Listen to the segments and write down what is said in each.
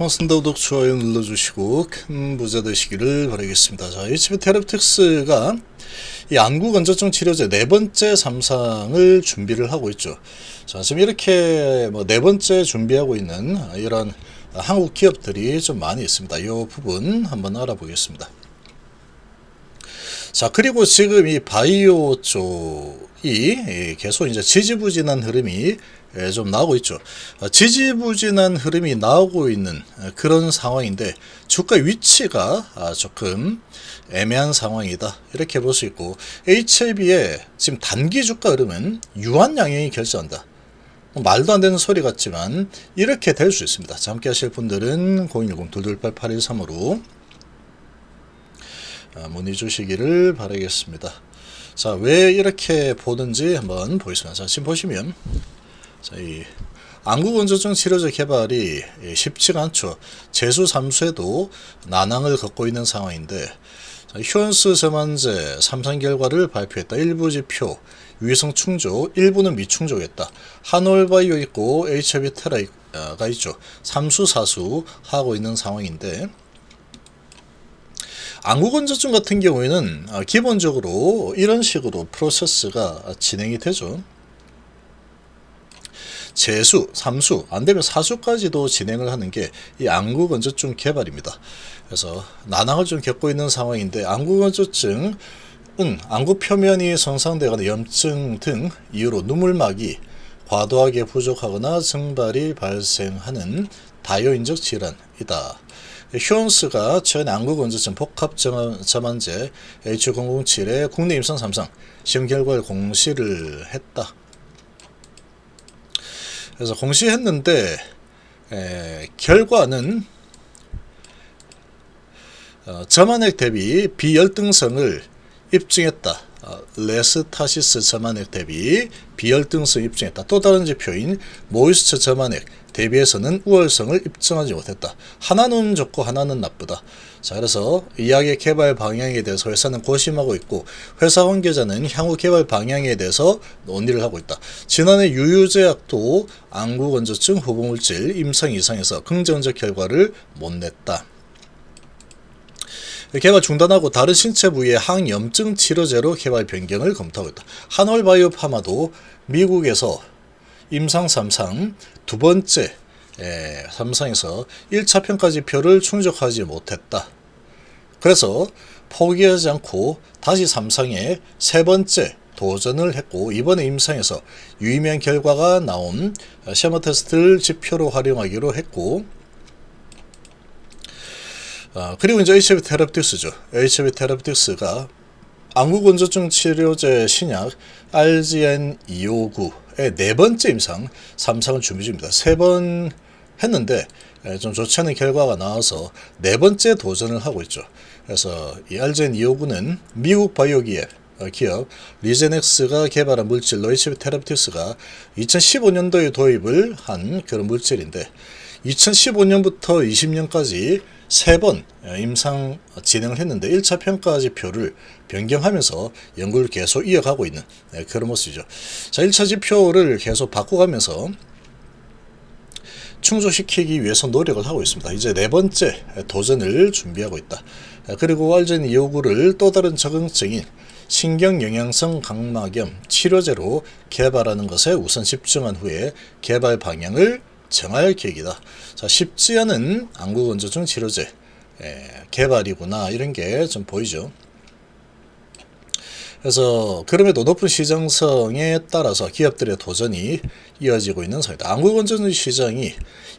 반갑습니다. 구독, 좋아요 눌러주시고 큰 부자 되시기를 바라겠습니다. 자, HP 테라피틱스가 이 안구 건조증 치료제 네 번째 3상을 준비를 하고 있죠. 자, 지금 이렇게 네 번째 준비하고 있는 이런 한국 기업들이 좀 많이 있습니다. 이 부분 한번 알아보겠습니다. 자, 그리고 지금 이 바이오 쪽이 계속 이제 지지부진한 흐름이 좀 나오고 있죠. 지지부진한 흐름이 나오고 있는 그런 상황인데 주가 위치가 조금 애매한 상황이다, 이렇게 볼 수 있고, HLB의 지금 단기 주가 흐름은 유한 양형이 결정한다. 말도 안 되는 소리 같지만 이렇게 될 수 있습니다. 자, 함께 하실 분들은 010-228-8135로 문의 주시기를 바라겠습니다. 자, 왜 이렇게 보는지 한번 보겠습니다. 자, 지금 보시면 자, 이 안구 건조증 치료제 개발이 쉽지가 않죠. 재수 3수에도 난항을 겪고 있는 상황인데, 자, 휴원스 저만제 3상 결과를 발표했다. 일부 지표 위성 충족, 일부는 미충족했다. 한올바이오 있고 HLB 테라가 있죠. 3수 4수 하고 있는 상황인데, 안구 건조증 같은 경우에는 기본적으로 이런 식으로 프로세스가 진행이 되죠. 재수, 3수, 안되면 4수까지도 진행을 하는 게 이 안구 건조증 개발입니다. 그래서 난항을 좀 겪고 있는 상황인데, 안구 건조증은 안구 표면이 손상되거나 염증 등 이유로 누물막이 과도하게 부족하거나 증발이 발생하는 다요인적 질환이다. 휴원스가 최근 안구 건조증 복합 저만제 H007의 국내 임상 3상 시험 결과를 공시를 했다. 그래서 공시했는데 결과는 저만액 대비 비열등성을 입증했다. 레스타시스 저만액 대비 비열등성 입증했다. 또 다른 지표인 모이스처 저만액 대비해서는 우월성을 입증하지 못했다. 하나는 좋고 하나는 나쁘다. 자, 그래서 이약의 개발 방향에 대해서 회사는 고심하고 있고, 회사 관계자는 향후 개발 방향에 대해서 논의를 하고 있다. 지난해 유유제약도 안구 건조증 후보물질 임상 이상에서 긍정적 결과를 못 냈다. 개발 중단하고 다른 신체 부위의 항염증 치료제로 개발 변경을 검토하고 있다. 한올바이오파마도 미국에서 임상 3상 두 번째 3상에서 1차 평가 지표를 충족하지 못했다. 그래서 포기하지 않고 다시 3상에 세 번째 도전을 했고, 이번에 임상에서 유의미한 결과가 나온 셔머 테스트를 지표로 활용하기로 했고, 그리고 이제 HP 테라피틱스죠. HP 테라피틱스가 안구 건조증 치료제 신약 RGN259의 네 번째 임상 3상을 준비 중입니다. 세 번 했는데 좀 좋지 않은 결과가 나와서 네 번째 도전을 하고 있죠. 그래서 이 RGN259는 미국 바이오 기업 리제넥스가 개발한 물질로 HP 테라피틱스가 2015년도에 도입을 한 그런 물질인데, 2015년부터 20년까지 세 번 임상 진행을 했는데 1차 평가 지표를 변경하면서 연구를 계속 이어가고 있는 그런 모습이죠. 자, 1차 지표를 계속 바꿔가면서 충족시키기 위해서 노력을 하고 있습니다. 이제 네 번째 도전을 준비하고 있다. 그리고 RGN259를 또 다른 적응증인 신경영양성 각막염 치료제로 개발하는 것에 우선 집중한 후에 개발 방향을 정할 계획이다. 자, 쉽지 않은 안구 건조증 치료제 개발이구나, 이런 게 좀 보이죠. 그래서 그럼에도 높은 시장성에 따라서 기업들의 도전이 이어지고 있는 상황이다. 안구 건조증 시장이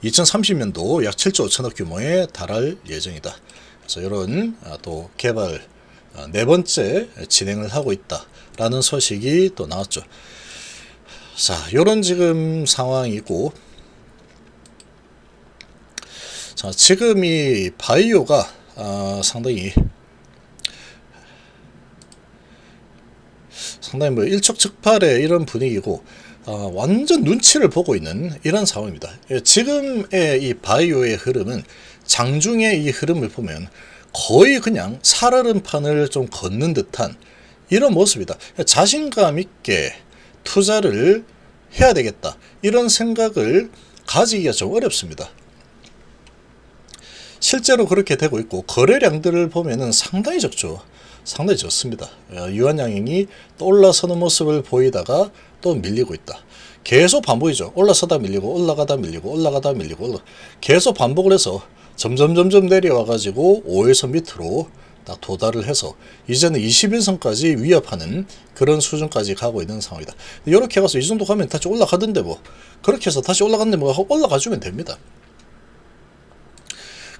2030년도 약 7조 5천억 규모에 달할 예정이다. 그래서 이런 또 개발 네 번째 진행을 하고 있다라는 소식이 또 나왔죠. 자, 이런 지금 상황이고, 자, 지금 이 바이오가 상당히 일촉즉발의 이런 분위기고, 완전 눈치를 보고 있는 이런 상황입니다. 지금의 이 바이오의 흐름은, 장중의 이 흐름을 보면 거의 그냥 살얼음판을 좀 걷는 듯한 이런 모습이다. 자신감 있게 투자를 해야 되겠다, 이런 생각을 가지기가 좀 어렵습니다. 실제로 그렇게 되고 있고 거래량들을 보면은 상당히 적죠. 상당히 적습니다. 유한양행이 또 올라서는 모습을 보이다가 또 밀리고 있다. 계속 반복이죠. 올라서다 밀리고 올라가다 밀리고 올라가다 밀리고 계속 반복을 해서 점점 내려와 가지고 5에서 밑으로 딱 도달을 해서 이제는 21선까지 위협하는 그런 수준까지 가고 있는 상황이다. 이렇게 가서 이 정도 가면 다시 올라가던데 뭐 그렇게 해서 다시 올라갔는데 뭐 올라가 주면 됩니다.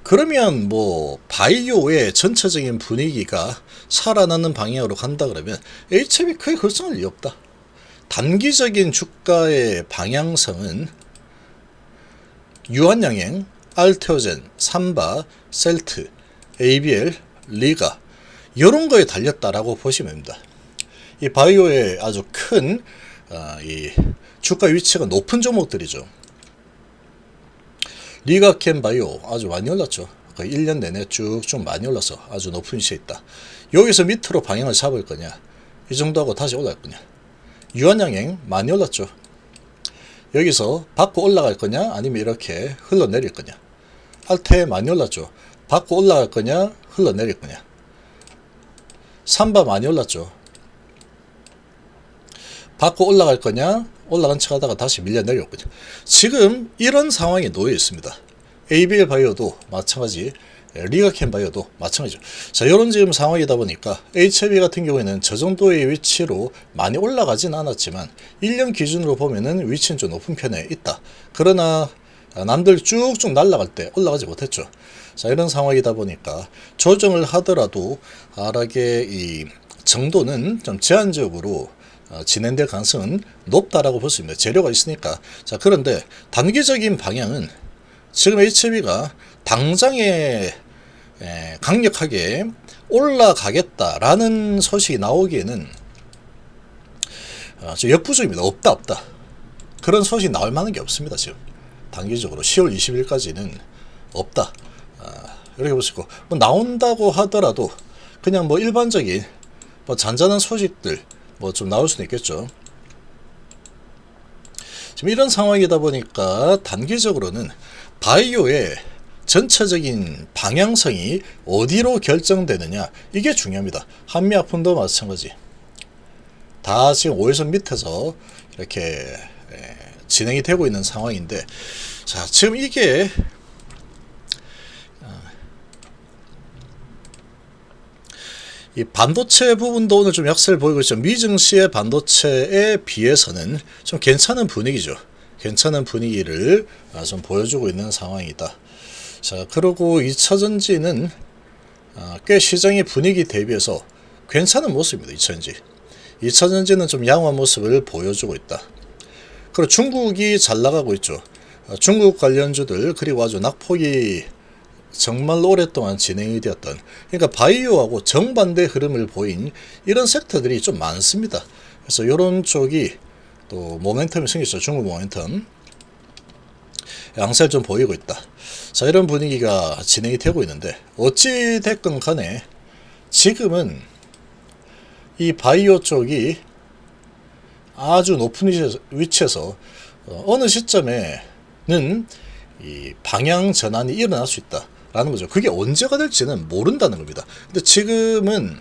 그러면 뭐 바이오의 전체적인 분위기가 살아나는 방향으로 간다 그러면 HM이 크게 걱정할 리 없다. 단기적인 주가의 방향성은 유한양행, 알테오젠, 삼바, 셀트, ABL, 리가 이런 거에 달렸다라고 보시면 됩니다. 이 바이오의 아주 큰 이 주가 위치가 높은 종목들이죠. 리가켄 바이오 아주 많이 올랐죠. 1년 내내 쭉쭉 많이 올라서 아주 높은 위치에 있다. 여기서 밑으로 방향을 잡을 거냐, 이 정도 하고 다시 올라갈 거냐. 유한양행 많이 올랐죠. 여기서 받고 올라갈 거냐, 아니면 이렇게 흘러내릴 거냐. 알테 많이 올랐죠. 받고 올라갈 거냐, 흘러내릴 거냐. 삼바 많이 올랐죠. 받고 올라갈 거냐, 올라간 척 하다가 다시 밀려 내려올 거냐. 지금 이런 상황에 놓여 있습니다. ABL 바이오도 마찬가지, 리가켄 바이오도 마찬가지죠. 자, 이런 지금 상황이다 보니까 HLB 같은 경우에는 저 정도의 위치로 많이 올라가진 않았지만 1년 기준으로 보면은 위치는 좀 높은 편에 있다. 그러나 남들 쭉쭉 날아갈 때 올라가지 못했죠. 자, 이런 상황이다 보니까 조정을 하더라도 하락의 이 정도는 좀 제한적으로 진행될 가능성은 높다라고 볼 수 있습니다. 재료가 있으니까. 자, 그런데 단기적인 방향은 지금 HB가 당장에 강력하게 올라가겠다라는 소식이 나오기에는 역부족입니다. 없다. 그런 소식이 나올 만한 게 없습니다. 지금 단기적으로 10월 20일까지는 없다. 이렇게 볼 수 있고, 뭐 나온다고 하더라도 그냥 뭐 일반적인 뭐 잔잔한 소식들 뭐 좀 나올 수는 있겠죠. 지금 이런 상황이다 보니까 단기적으로는 바이오의 전체적인 방향성이 어디로 결정되느냐, 이게 중요합니다. 한미약품도 마찬가지. 다 지금 5일선 밑에서 이렇게 진행이 되고 있는 상황인데, 자, 지금 이게 이 반도체 부분도 오늘 좀 약세를 보이고 있죠. 미증시의 반도체에 비해서는 좀 괜찮은 분위기죠. 괜찮은 분위기를 좀 보여주고 있는 상황이다. 자, 그리고 2차전지는 꽤 시장의 분위기 대비해서 괜찮은 모습입니다. 2차전지. 2차전지는 좀 양호한 모습을 보여주고 있다. 그리고 중국이 잘 나가고 있죠. 중국 관련주들, 그리고 아주 낙폭이 정말 오랫동안 진행이 되었던, 그러니까 바이오하고 정반대 흐름을 보인 이런 섹터들이 좀 많습니다. 그래서 이런 쪽이 또 모멘텀이 생겼죠. 중국 모멘텀 양세를 좀 보이고 있다. 자, 이런 분위기가 진행이 되고 있는데, 어찌 됐건 간에 지금은 이 바이오 쪽이 아주 높은 위치에서 어느 시점에는 이 방향 전환이 일어날 수 있다 라는 거죠. 그게 언제가 될지는 모른다는 겁니다. 근데 지금은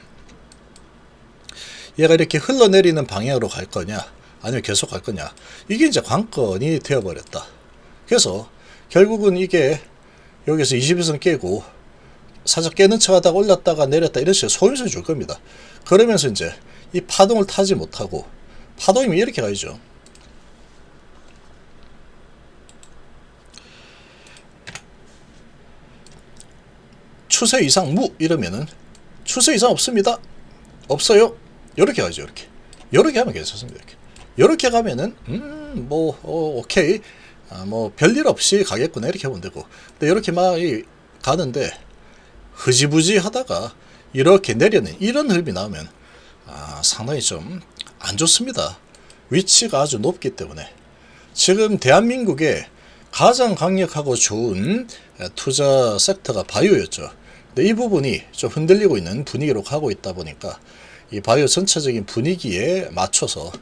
얘가 이렇게 흘러내리는 방향으로 갈 거냐, 아니면 계속 갈 거냐, 이게 이제 관건이 되어버렸다. 그래서 결국은 이게 여기서 21선 깨고 살짝 깨는 척 하다가 올랐다가 내렸다 이런 식으로 소요를 줄 겁니다. 그러면서 이제 이 파동을 타지 못하고, 파동이면 이렇게 가야죠. 추세 이상 무 이러면은 추세 이상 없습니다. 없어요. 이렇게 가죠. 이렇게 하면 괜찮습니다. 이렇게 가면은 오케이. 뭐 별일 없이 가겠구나 이렇게 하면 되고. 근데 이렇게 막 가는데 흐지부지 하다가 이렇게 내려는 이런 흐름이 나오면 상당히 좀 안 좋습니다. 위치가 아주 높기 때문에. 지금 대한민국의 가장 강력하고 좋은 투자 섹터가 바이오였죠. 근데 이 부분이 좀 흔들리고 있는 분위기로 가고 있다 보니까 이 바이오 전체적인 분위기에 맞춰서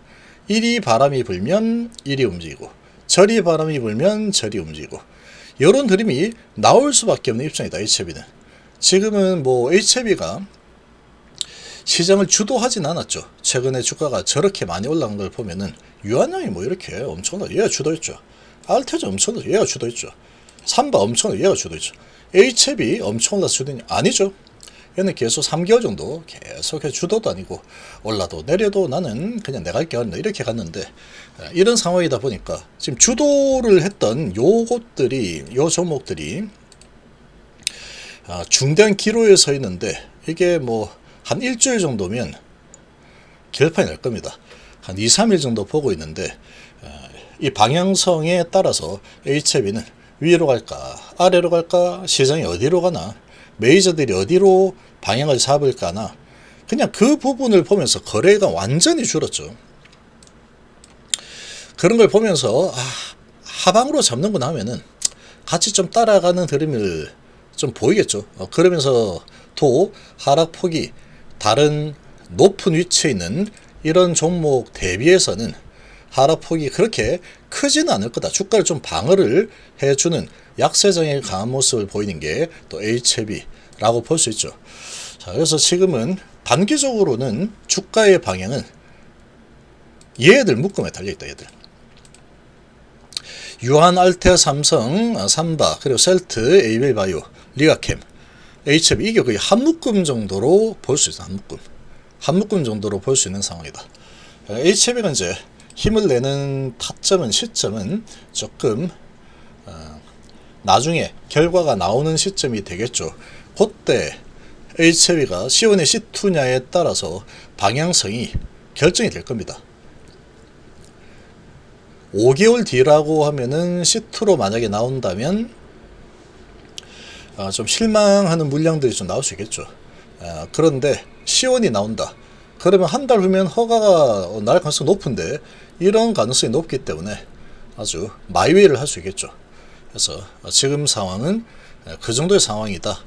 이리 바람이 불면 이리 움직이고, 저리 바람이 불면 저리 움직이고, 이런 흐름이 나올 수밖에 없는 입장이다. HLB는 지금은 뭐 HLB가 시장을 주도하진 않았죠. 최근에 주가가 저렇게 많이 올라간 걸 보면은 유한양이 뭐 이렇게 엄청나게 얘가 주도했죠. 알테즈 엄청나게 얘가 주도했죠. 삼바 엄청나게 얘가 주도했죠. HLB 엄청나게 주도했냐? 아니죠. 얘는 계속 3개월 정도 계속 주도도 아니고 올라도 내려도 나는 그냥 내가 할게 한다 이렇게 갔는데, 이런 상황이다 보니까 지금 주도를 했던 요 종목들이 중대한 기로에 서 있는데, 이게 뭐 한 일주일 정도면 결판이 날 겁니다. 한 2, 3일 정도 보고 있는데, 이 방향성에 따라서 HLB는 위로 갈까 아래로 갈까, 시장이 어디로 가나, 메이저들이 어디로 방향을 잡을까나, 그냥 그 부분을 보면서 거래가 완전히 줄었죠. 그런 걸 보면서 하방으로 잡는구나 하면은 같이 좀 따라가는 흐름을 좀 보이겠죠. 그러면서 또 하락폭이 다른 높은 위치에 있는 이런 종목 대비해서는 하락폭이 그렇게 크지는 않을 거다. 주가를 좀 방어를 해주는 약세장의 강한 모습을 보이는 게 또 HLB라고 볼 수 있죠. 자, 그래서 지금은 단기적으로는 주가의 방향은 얘들 묶음에 달려있다. 얘들 유한, 알테, 삼성, 삼바, 그리고 셀트, 에이벨바이오, 리가캠, HLB, 이게 거의 한 묶음 정도로 볼 수 있어. 한 묶음 정도로 볼 수 있는 상황이다. HLB가 이제 힘을 내는 시점은 조금 나중에 결과가 나오는 시점이 되겠죠. 그때 HLB가 C1의 C2냐에 따라서 방향성이 결정이 될 겁니다. 5개월 뒤라고 하면은 C2로 만약에 나온다면 좀 실망하는 물량들이 좀 나올 수 있겠죠. 그런데 C1이 나온다. 그러면 한 달 후면 허가가 날 가능성이 높은데, 이런 가능성이 높기 때문에 아주 마이웨이를 할 수 있겠죠. 그래서 지금 상황은 그 정도의 상황이다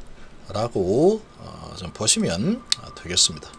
라고 좀 보시면 되겠습니다.